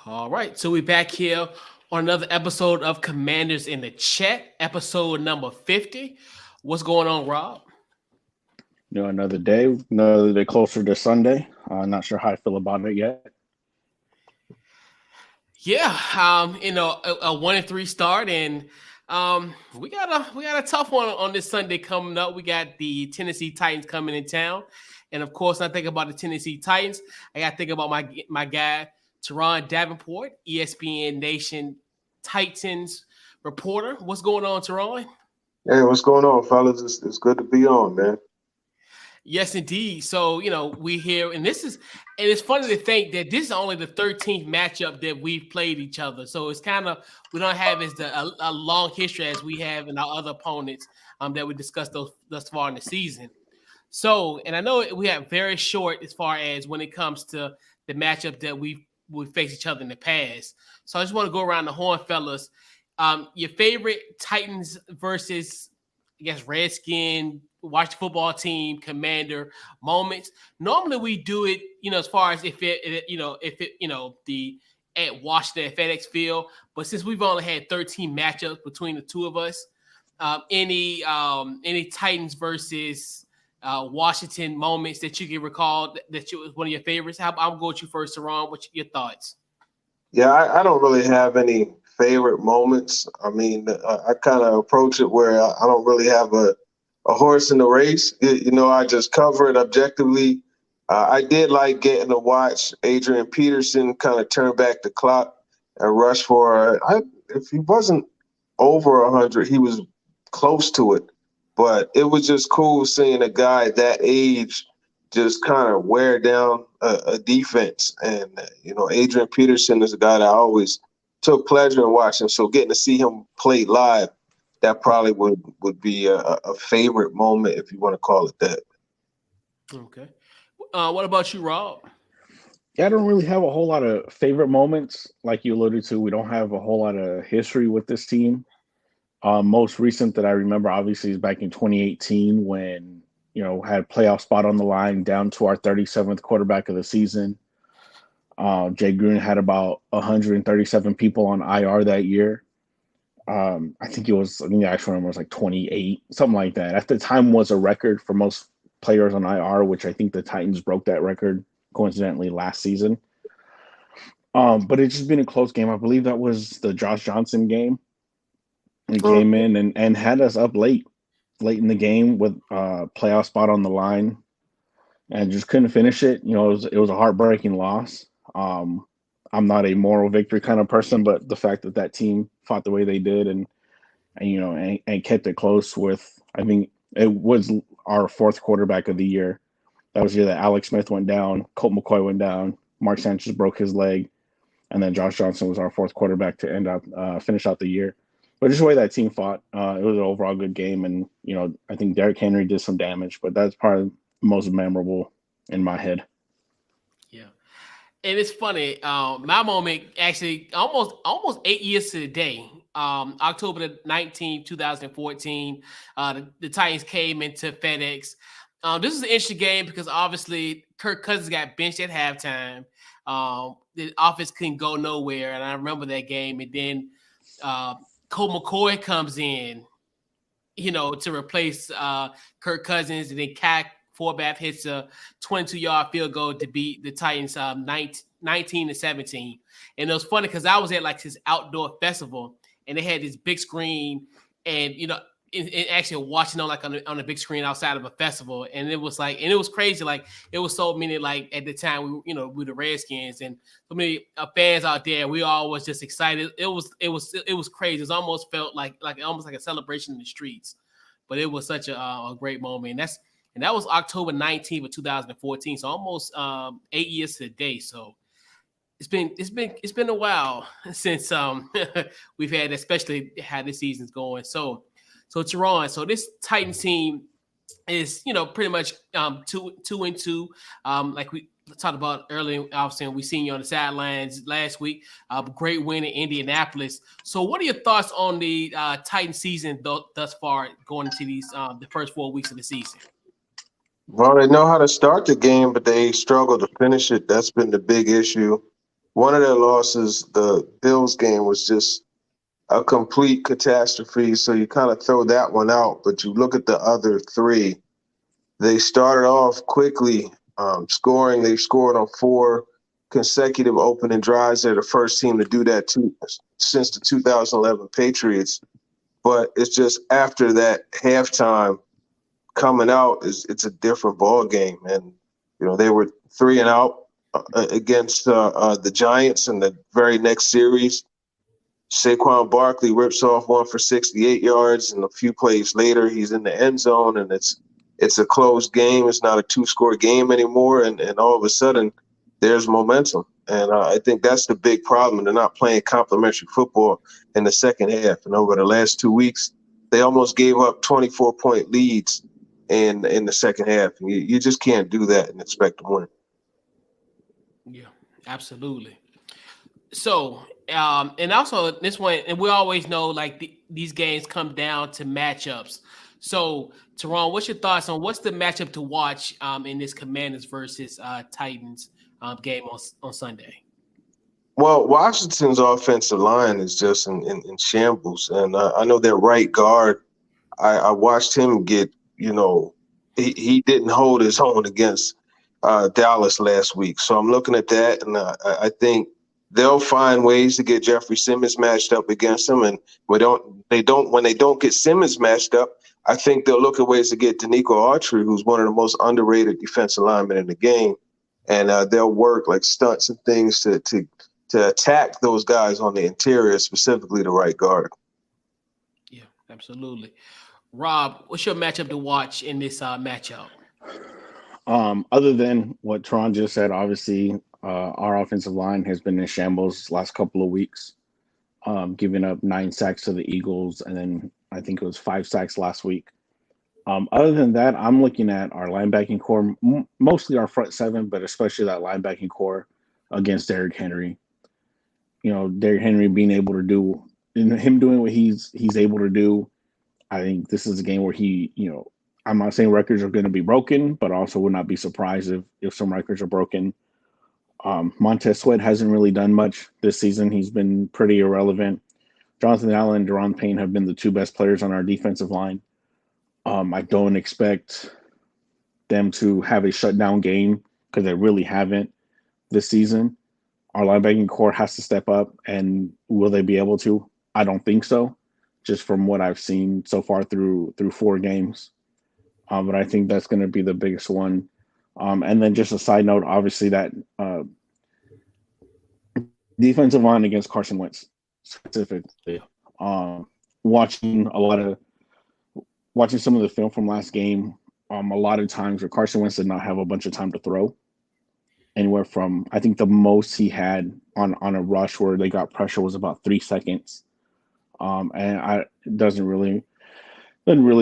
All right, so we're back here on another episode of Commanders in the Chat, episode number 50. What's going on, Rob? Another day closer to Sunday. Not sure how I feel about it yet. Yeah, a 1-3 start, and we got a tough one on this Sunday coming up. We got the Tennessee Titans coming in town, and of course, I think about the Tennessee Titans. I got to think about my guy Turron Davenport, ESPN Nation Titans reporter. What's going on, Turron? Hey, what's going on, fellas? It's good to be on, man. Yes, indeed. So, we here, and it's funny to think that this is only the 13th matchup that we've played each other. So it's kind of, we don't have a long history as we have in our other opponents that we discussed thus far in the season. So, and I know we have very short as far as when it comes to the matchup that we faced each other in the past. So I just want to go around the horn, fellas. Your favorite Titans versus, I guess, Redskins, Washington football team, Commander moments. Normally we do it, as far as if the at Washington at FedEx Field. But since we've only had 13 matchups between the two of us, any Titans versus Washington moments that you can recall that was one of your favorites? I'll go with you first, Ron. What's your thoughts? Yeah, I don't really have any favorite moments. I mean, I kind of approach it where I don't really have a horse in the race. I just cover it objectively. I did like getting to watch Adrian Peterson kind of turn back the clock and rush for, if he wasn't over 100, he was close to it. But it was just cool seeing a guy that age just kind of wear down a defense. And, Adrian Peterson is a guy that I always took pleasure in watching. So getting to see him play live, that probably would be a favorite moment, if you want to call it that. Okay. What about you, Rob? Yeah, I don't really have a whole lot of favorite moments. Like you alluded to, we don't have a whole lot of history with this team. Most recent that I remember, obviously, is back in 2018 when, had a playoff spot on the line down to our 37th quarterback of the season. Jay Gruden had about 137 people on IR that year. I think the actual number was like 28, something like that. At the time was a record for most players on IR, which I think the Titans broke that record coincidentally last season. But it's just been a close game. I believe that was the Josh Johnson game. He came in and had us up late in the game with a playoff spot on the line and just couldn't finish it. It was a heartbreaking loss. I'm not a moral victory kind of person, but the fact that team fought the way they did and kept it close with, I think it was our fourth quarterback of the year. That was the year that Alex Smith went down, Colt McCoy went down, Mark Sanchez broke his leg, and then Josh Johnson was our fourth quarterback to finish out the year. But just the way that team fought, it was an overall good game. And, I think Derrick Henry did some damage, but that's probably most memorable in my head. Yeah. And it's funny. My moment actually almost 8 years to the day. October the 19th, 2014, the Titans came into FedEx. This is an interesting game because obviously Kirk Cousins got benched at halftime. The offense couldn't go nowhere. And I remember that game. And then Colt McCoy comes in, to replace Kirk Cousins. And then Cat Forbath hits a 22-yard field goal to beat the Titans 19-17. And it was funny because I was at like this outdoor festival and they had this big screen and, and actually watching on a big screen outside of a festival. And it was crazy. Like it was so many, like at the time, we were the Redskins and so many fans out there. We all was just excited. It was crazy. It almost felt like almost like a celebration in the streets, but it was such a great moment. And that was October 19th of 2014. So almost 8 years to the day. So it's been a while since we've had, especially how this season's going. So Turron, so this Titans team is, pretty much 2-2. Like we talked about earlier, obviously, we seen you on the sidelines last week. Great win in Indianapolis. So what are your thoughts on the Titans season thus far going into these the first 4 weeks of the season? Well, they know how to start the game, but they struggle to finish it. That's been the big issue. One of their losses, the Bills game, was just a complete catastrophe. So you kind of throw that one out, but you look at the other three. They started off quickly scoring. They scored on 4 consecutive opening drives. They're the first team to do that since the 2011 Patriots. But it's just after that halftime coming out, it's a different ball game. And they were 3-0 against the Giants in the very next series. Saquon Barkley rips off one for 68 yards, and a few plays later, he's in the end zone, and it's a closed game. It's not a 2-score game anymore, and all of a sudden, there's momentum. And I think that's the big problem. They're not playing complementary football in the second half. And over the last 2 weeks, they almost gave up 24-point leads in the second half. And you just can't do that and expect to win. Yeah, absolutely. So, and also this one, and we always know like these games come down to matchups. So, Turron, what's your thoughts on what's the matchup to watch in this Commanders versus Titans game on Sunday? Well, Washington's offensive line is just in shambles. And I know their right guard, I watched him get, he didn't hold his own against Dallas last week. So I'm looking at that, and I think they'll find ways to get Jeffrey Simmons matched up against him. And when they don't get Simmons matched up, I think they'll look at ways to get Danico Autry, who's one of the most underrated defensive linemen in the game. And they'll work like stunts and things to attack those guys on the interior, specifically the right guard. Yeah, absolutely. Rob, what's your matchup to watch in this matchup? Other than what Turron just said, obviously our offensive line has been in shambles last couple of weeks, giving up 9 sacks to the Eagles, and then I think it was 5 sacks last week. Other than that, I'm looking at our linebacking core, mostly our front seven, but especially that linebacking core against Derrick Henry. Derrick Henry being able to do, him doing what he's able to do. I think this is a game where he, I'm not saying records are going to be broken, but also would not be surprised if some records are broken. Montez Sweat hasn't really done much this season. He's been pretty irrelevant. Jonathan Allen and Deron Payne have been the 2 best players on our defensive line. I don't expect them to have a shutdown game because they really haven't this season. Our linebacking core has to step up, and will they be able to? I don't think so, just from what I've seen so far through 4 games. But I think that's going to be the biggest one. And then just a side note, obviously that defensive line against Carson Wentz specifically. Watching some of the film from last game, a lot of times where Carson Wentz did not have a bunch of time to throw. Anywhere from, I think the most he had on a rush where they got pressure was about 3 seconds. It doesn't really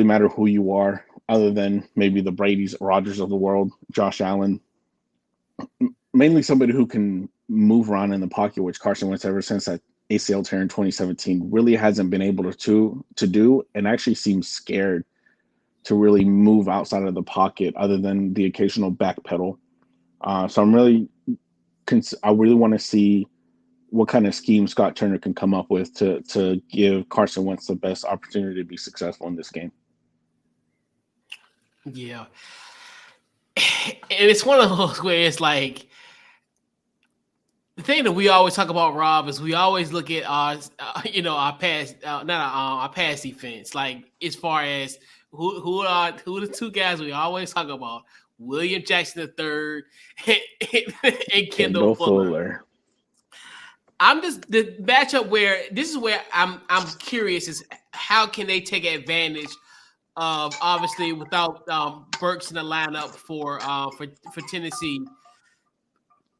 matter who you are, other than maybe the Brady's, Rodgers of the world, Josh Allen, mainly somebody who can move around in the pocket, which Carson Wentz, ever since that ACL tear in 2017, really hasn't been able to do, and actually seems scared to really move outside of the pocket, other than the occasional backpedal. So I really want to see what kind of scheme Scott Turner can come up with to give Carson Wentz the best opportunity to be successful in this game. Yeah. And it's one of those where it's like, the thing that we always talk about, Rob, is we always look at our pass defense. Like, as far as who are the 2 guys we always talk about, William Jackson III and Kendall Fuller. I'm just the matchup where this is where I'm curious is how can they take advantage of, obviously without Burks in the lineup for Tennessee.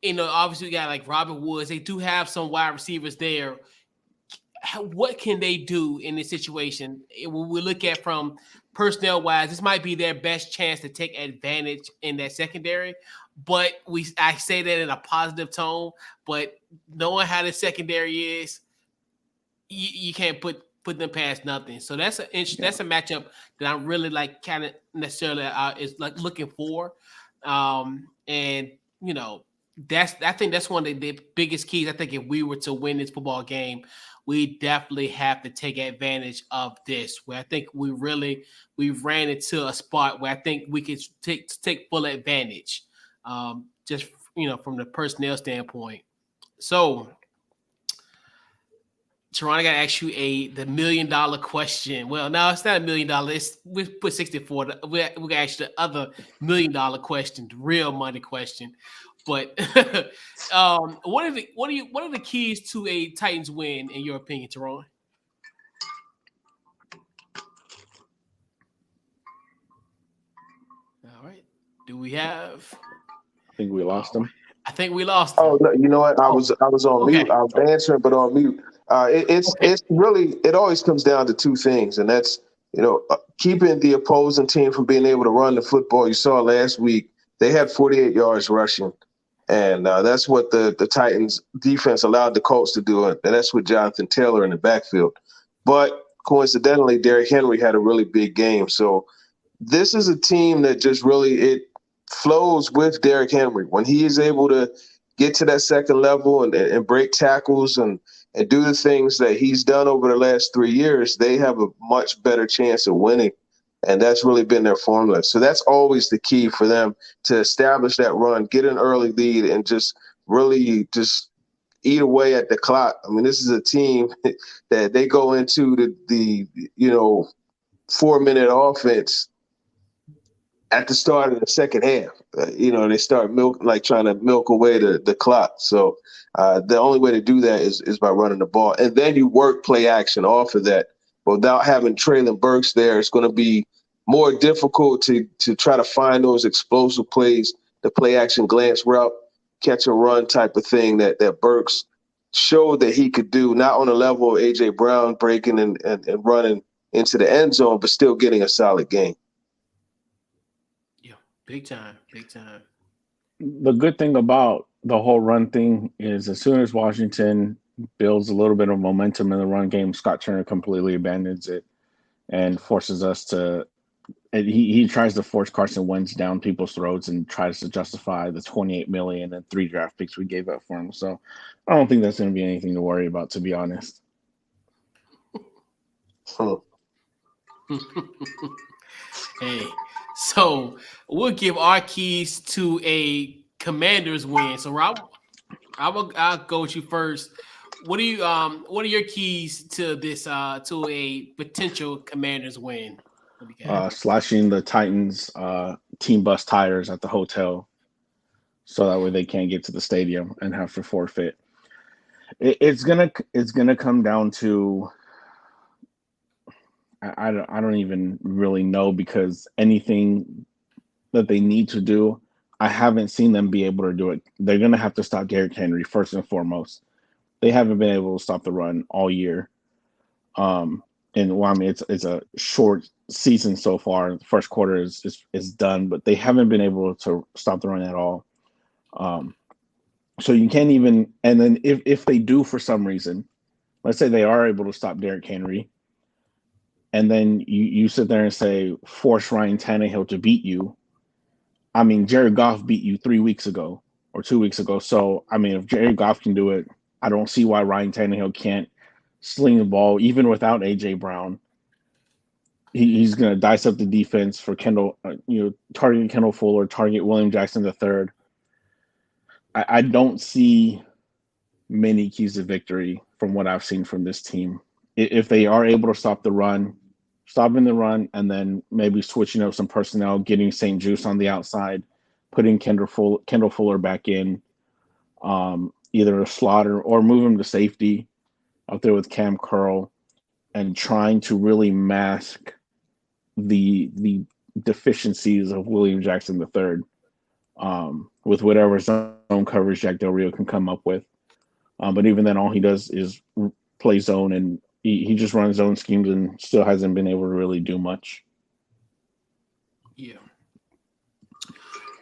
Obviously we got like Robert Woods. They do have some wide receivers there. What can they do in this situation? When we look at from personnel wise, this might be their best chance to take advantage in that secondary. But I say that in a positive tone. But knowing how the secondary is, you can't put them past nothing. So that's a matchup that I'm really like kind of necessarily is like looking for. And I think that's one of the biggest keys. I think if we were to win this football game, we definitely have to take advantage of this. Where I think we ran into a spot where I think we could take full advantage, just from the personnel standpoint. So, Turron, I got to ask you the $1 million question. Well, no, it's not $1 million. We put 64. We got actually the other $1 million question, the real money question. But what are the keys to a Titans win in your opinion, Turron? All right. Do we have? I think we lost him. I think we lost him. Oh, no, you know what? I was on mute. I was answering, but on mute. It's really, it always comes down to two things, and that's keeping the opposing team from being able to run the football. You saw last week they had 48 yards rushing, and that's what the Titans defense allowed the Colts to do, and that's with Jonathan Taylor in the backfield. But coincidentally, Derrick Henry had a really big game, so this is a team that just really flows with Derrick Henry. When he is able to get to that second level and break tackles and do the things that he's done over the last 3 years, they have a much better chance of winning. And that's really been their formula. So that's always the key for them, to establish that run, get an early lead, and just really just eat away at the clock. I mean, this is a team that they go into the 4-minute offense at the start of the second half. They start trying to milk away the clock. So the only way to do that is by running the ball. And then you work play action off of that. But without having Treylon Burks there, it's going to be more difficult to try to find those explosive plays, the play action glance route, catch and run type of thing that Burks showed that he could do, not on the level of A.J. Brown breaking and running into the end zone, but still getting a solid game. Big time, big time. The good thing about the whole run thing is as soon as Washington builds a little bit of momentum in the run game, Scott Turner completely abandons it and forces us to – he tries to force Carson Wentz down people's throats and tries to justify the $28 million and 3 draft picks we gave up for him. So I don't think that's going to be anything to worry about, to be honest. Hey. So we'll give our keys to a Commanders win. So Rob, I'll go with you first. What are your keys to this to a potential Commanders win? Slashing the Titans team bus tires at the hotel, so that way they can't get to the stadium and have to forfeit. It's gonna come down to. I don't even really know, because anything that they need to do, I haven't seen them be able to do it. They're going to have to stop Derrick Henry first and foremost. They haven't been able to stop the run all year. It's a short season so far. The first quarter is done, but they haven't been able to stop the run at all. So you can't even. And then if they do for some reason, let's say they are able to stop Derrick Henry, and then you sit there and say, force Ryan Tannehill to beat you. I mean, Jared Goff beat you 3 weeks ago or 2 weeks ago. So, I mean, if Jared Goff can do it, I don't see why Ryan Tannehill can't sling the ball, even without A.J. Brown. He's going to dice up the defense for Kendall, target Kendall Fuller, target William Jackson III. I don't see many keys to victory from what I've seen from this team. If they are able to stop the run, stopping the run, and then maybe switching up some personnel, getting St. Juice on the outside, putting Kendall Fuller back in, either a slaughter or move him to safety out there with Cam Curl, and trying to really mask the deficiencies of William Jackson III with whatever zone coverage Jack Del Rio can come up with. But even then, all he does is play zone, and he just runs zone schemes and still hasn't been able to really do much. Yeah.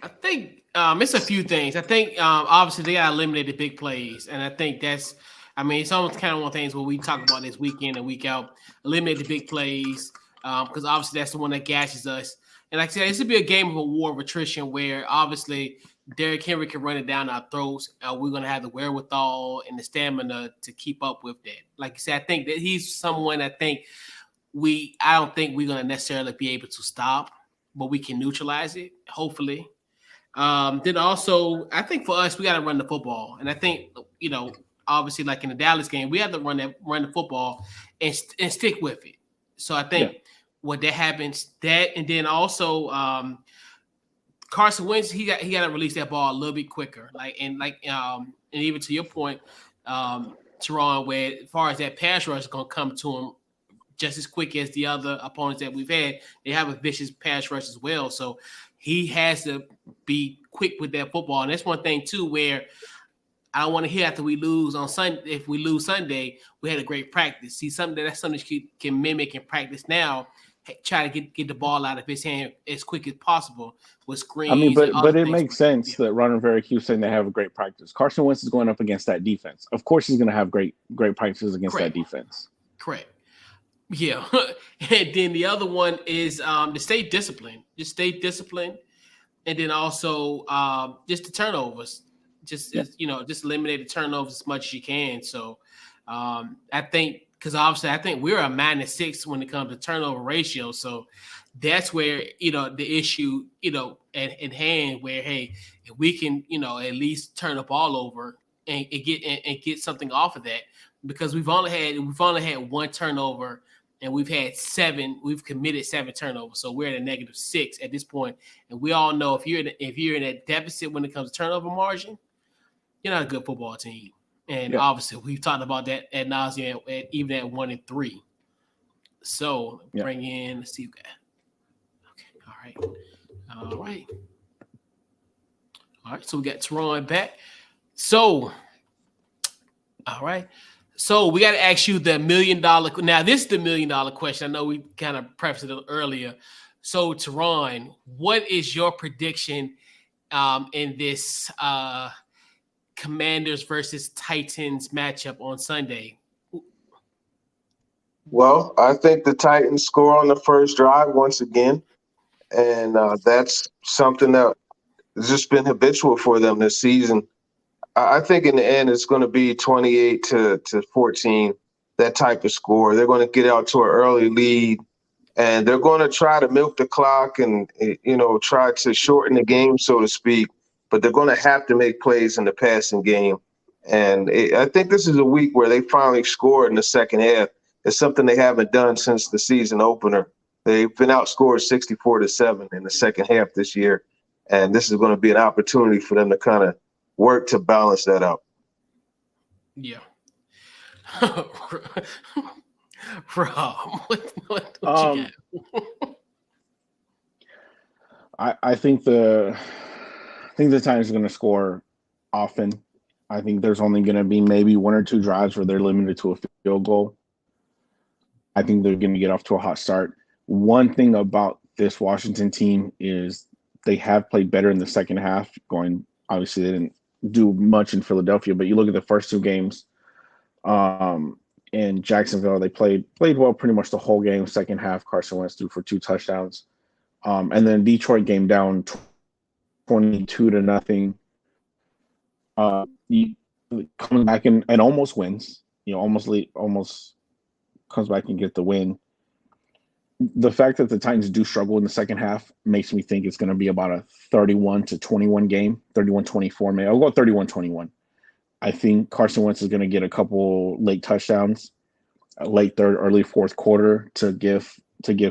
I think it's a few things. I think obviously they got to eliminate the big plays. And I think it's almost kind of one of the things where we talk about this week in and week out, eliminate the big plays, because obviously that's the one that gashes us. And like I said, this would be a game of a war of attrition where obviously Derrick Henry can run it down our throats. We're going to have the wherewithal and the stamina to keep up with that. Like you said, I think that he's someone I don't think we're going to necessarily be able to stop, but we can neutralize it, hopefully. Then also, I think for us, we got to run the football. And I think, obviously, like in the Dallas game, we have to run the football and stick with it. So I think what that happens, and then also Carson Wentz, he got to release that ball a little bit quicker. And even to your point, Turron, where as far as that pass rush is going to come to him just as quick as the other opponents that we've had, they have a vicious pass rush as well. So he has to be quick with that football. And that's one thing too, where I don't want to hear after we lose on Sunday. If we lose Sunday, we had a great practice. See, that's something you can mimic and practice now. Try to get the ball out of his hand as quick as possible with screens. I mean, but it makes sense that Ron Rivera keeps saying they have a great practice. Carson Wentz is going up against that defense. Of course, he's going to have great practices against that defense. Correct. Yeah. And then the other one is to stay disciplined. Just stay disciplined, and then also just the turnovers. Just eliminate the turnovers as much as you can. So I think. Because obviously, I think we're a -6 when it comes to turnover ratio. So that's where the issue in hand. Where if we can at least turn the ball over and get something off of that, because we've only had one turnover and we've had 7. We've committed 7 turnovers, so we're at a -6 at this point. And we all know if you're in a deficit when it comes to turnover margin, you're not a good football team. And obviously, we've talked about that ad nauseam, even at 1-3. So bring in. Let's see. Okay. All right. So we got Turron back. So, all right. So we got to ask you the $1 million. Now, this is the $1 million question. I know we kind of prefaced it earlier. So, Turron, what is your prediction in this Commanders versus Titans matchup on Sunday? Well, I think the Titans score on the first drive once again, and that's something that has just been habitual for them this season. I think in the end it's going to be 28-14, that type of score. They're going to get out to an early lead, and they're going to try to milk the clock and try to shorten the game, so to speak. But they're going to have to make plays in the passing game. And I think this is a week where they finally scored in the second half. It's something they haven't done since the season opener. They've been outscored 64-7 in the second half this year. And this is going to be an opportunity for them to kind of work to balance that out. Yeah. Rob, what you got? I think the Titans are going to score often. I think there's only going to be maybe 1 or 2 drives where they're limited to a field goal. I think they're going to get off to a hot start. One thing about this Washington team is they have played better in the second half. Obviously, they didn't do much in Philadelphia, but you look at the first 2 games in Jacksonville, they played well pretty much the whole game. Second half, Carson Wentz threw for 2 touchdowns. And then Detroit game down 22-0. He comes back and almost wins. Almost comes back and get the win. The fact that the Titans do struggle in the second half makes me think it's going to be about a 31-21 game, 31-24 maybe. I'll go 31-21. I think Carson Wentz is going to get a couple late touchdowns, late third, early fourth quarter to give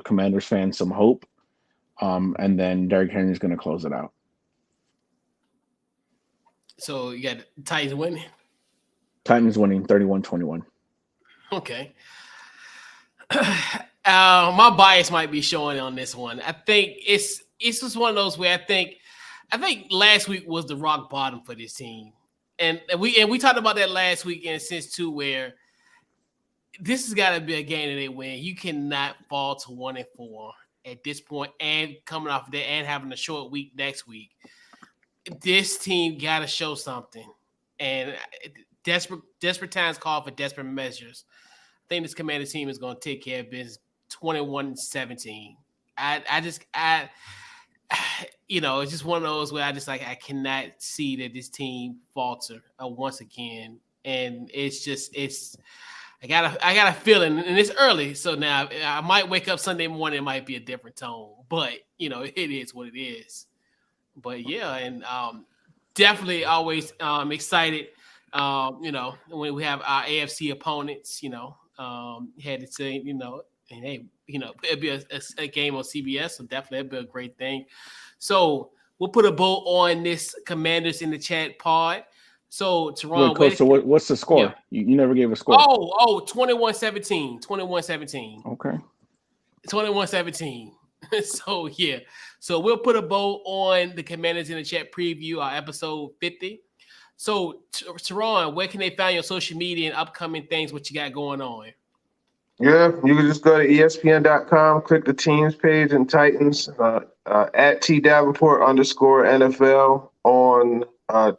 Commanders fans some hope. And then Derrick Henry is going to close it out. So you got Titans winning? Titans winning 31-21. Okay. My bias might be showing on this one. I think it's just one of those where I think last week was the rock bottom for this team. And we talked about that last week in a sense too, where this has got to be a game that they win. You cannot fall to 1-4 at this point, and coming off of that and having a short week next week. This team got to show something, and desperate times call for desperate measures. I think this Commander team is going to take care of business. 21-17. it's just one of those where I cannot see that this team falter once again, and I got a feeling, and it's early, so now I might wake up Sunday morning, it might be a different tone, but it is what it is. But yeah, and definitely always excited. When we have our AFC opponents, had to say, and hey, it'd be a game on CBS, so definitely it'd be a great thing. So we'll put a bow on this Commanders in the Chat pod. So Wait, Turron, Coach, so what's the score? Yeah. You never gave a score. 21-17. 21-17. Okay. 21-17. So yeah. So we'll put a bow on the Commanders in the Chat preview, our episode 50. So Turron, where can they find your social media and upcoming things, what you got going on? Yeah, you can just go to ESPN.com, click the teams page and Titans, at @T_Davenport_NFL on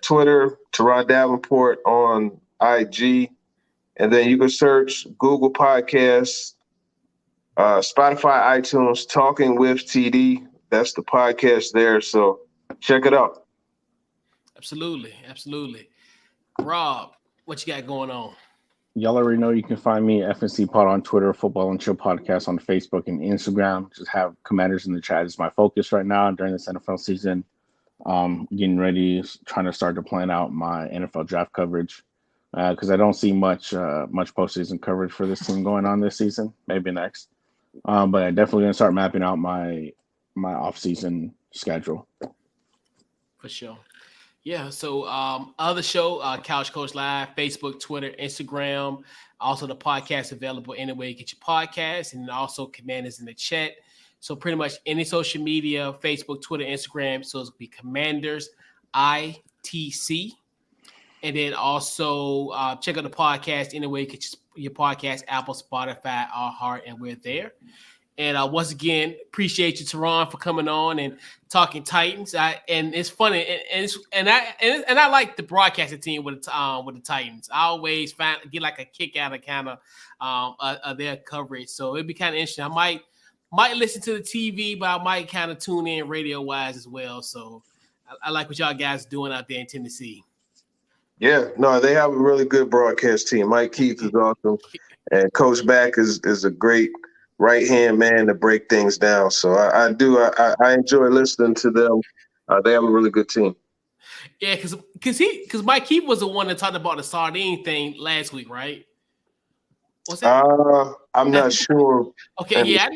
Twitter, Turron Davenport on IG, and then you can search Google Podcasts, Spotify, iTunes, Talking with TD. That's the podcast there, so check it out. Absolutely. Rob, what you got going on? Y'all already know you can find me at FNC Pod on Twitter, Football and Chill Podcast on Facebook and Instagram. Just have Commanders in the Chat is my focus right now during this NFL season. Getting ready, trying to start to plan out my NFL draft coverage because I don't see much postseason coverage for this team going on this season. Maybe next, but I definitely gonna start mapping out my off-season schedule. For sure. Yeah, so other show, Couch Coach Live, Facebook, Twitter, Instagram. Also, the podcast available anywhere you get your podcast, and also Commanders in the Chat. So pretty much any social media, Facebook, Twitter, Instagram. So it'll be Commanders ITC. And then also check out the podcast anywhere you get your podcast, Apple, Spotify, Our Heart, and we're there. And once again, appreciate you, Turron, for coming on and talking Titans. And it's funny, and I like the broadcasting team with the Titans. I always get like a kick out of kind of their coverage. So it'd be kind of interesting. I might listen to the TV, but I might kind of tune in radio wise as well. So I like what y'all guys are doing out there in Tennessee. Yeah, no, they have a really good broadcast team. Mike Keith is awesome, and Coach Back is a great right-hand man to break things down. So I enjoy listening to them. They have a really good team. Yeah, because Mike Keith was the one that talked about the sardine thing last week, right? What's that? I'm not sure. Okay, yeah.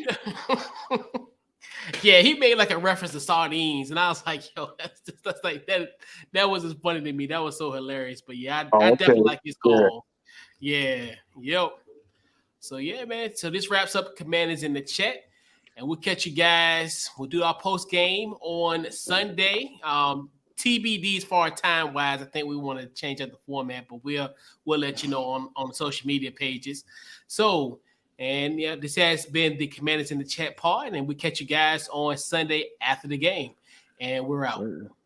Yeah, he made like a reference to sardines, and I was like, yo, that's like that was just funny to me. That was so hilarious. But yeah, I definitely like his call. Yeah. Yep. So yeah, man. So this wraps up Commanders in the Chat. And we'll catch you guys. We'll do our post game on Sunday. TBD as far as time wise, I think we want to change up the format, but we'll let you know on social media pages. So, and yeah, this has been the Commanders in the Chat pod, and we catch you guys on Sunday after the game. And we're out.